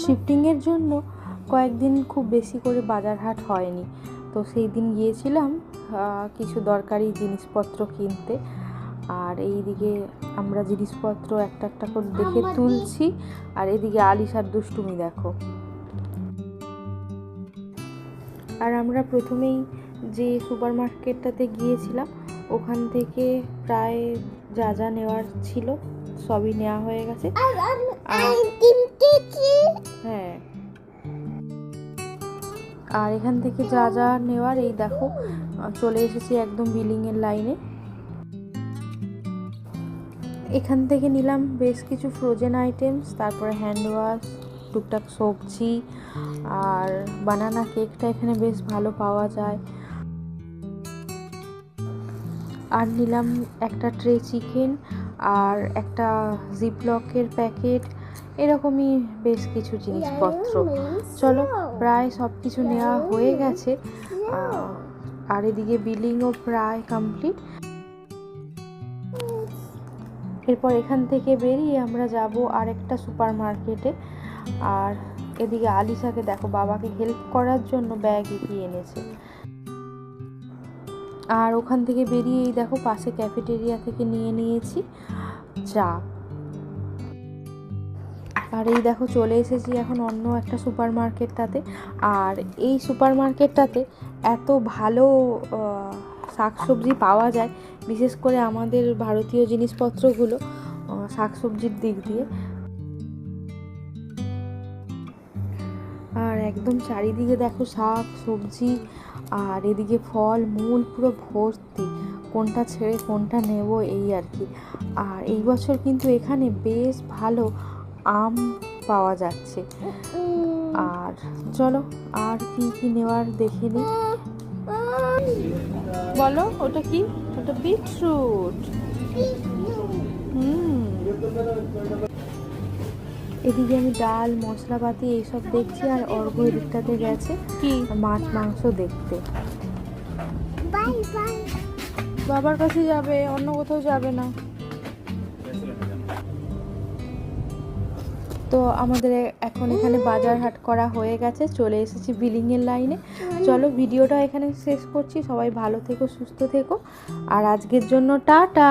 শিফটিংয়ের জন্য কয়েকদিন খুব বেশি করে বাজার হাট হয়নি, তো সেই দিন গিয়েছিলাম কিছু দরকারি জিনিসপত্র কিনতে। আর এইদিকে আমরা জিনিসপত্র একটা একটা করে দেখে তুলছি, আর এদিকে আলিশার দুষ্টুমি দেখো। আর আমরা প্রথমেই যে সুপার মার্কেটটাতে গিয়েছিলাম ওখান থেকে প্রায় যা যা নেওয়ার ছিল সবই নেওয়া হয়ে গেছে। হ্যাঁ, আর এখান থেকে যা যা নেওয়ার এই দেখো চলে এসেছি একদম বিলিংয়ের লাইনে। এখান থেকে নিলাম বেশ কিছু ফ্রোজেন আইটেমস, তারপরে হ্যান্ড ওয়াশ, টুকটাক সবজি, আর বানানা কেকটা এখানে বেশ ভালো পাওয়া যায়। আর নিলাম একটা ট্রে চিকেন আর একটা জিপলকের প্যাকেট, এরকমই বেশ কিছু জিনিসপত্র। চলো, প্রায় সব কিছু নেওয়া হয়ে গেছে, আর এদিকে বিলিংও প্রায় কমপ্লিট। এরপর এখান থেকে বেরিয়ে আমরা যাব আরেকটা সুপার মার্কেটে। আর এদিকে আলিশাকে দেখো বাবাকে হেল্প করার জন্য ব্যাগ এগিয়ে এনেছে। আর ওখান থেকে বেরিয়েই দেখো পাশে ক্যাফেটেরিয়া থেকে নিয়ে নিয়েছি চা। আর এই দেখো চলে এসেছি এখন অন্য একটা সুপার মার্কেটটাতে। আর এই সুপার মার্কেটটাতে এত ভালো শাকসবজি পাওয়া যায়, বিশেষ করে আমাদের ভারতীয় জিনিসপত্রগুলো শাকসবজির দিক দিয়ে। আর একদম চারিদিকে দেখো শাক সবজি, আর এদিকে ফল মূল পুরো ভর্তি, কোনটা ছেড়ে কোনটা নেব এই আর কি। আর এই বছর কিন্তু এখানে বেশ ভালো আম পাওয়া যাচ্ছে। আর চলো আর কি কি নেওয়ার দেখে নিই। বলো, ওটা কি? ওটা বিটরুট। এদিকে আমি ডাল মশলাপাতি এইসব দেখছি, আর অর্ঘ এদিকটাতে গেছে কি মাছ মাংস দেখতে। বাবার কাছে যাবে, অন্য কোথাও যাবে না। তো আমাদের এখন এখানে বাজার হাট করা হয়ে গেছে, চলে এসেছি বিলিংয়ের লাইনে। চলো ভিডিওটা এখানে শেষ করছি, সবাই ভালো থেকো সুস্থ থেকো, আর আজকের জন্য টাটা।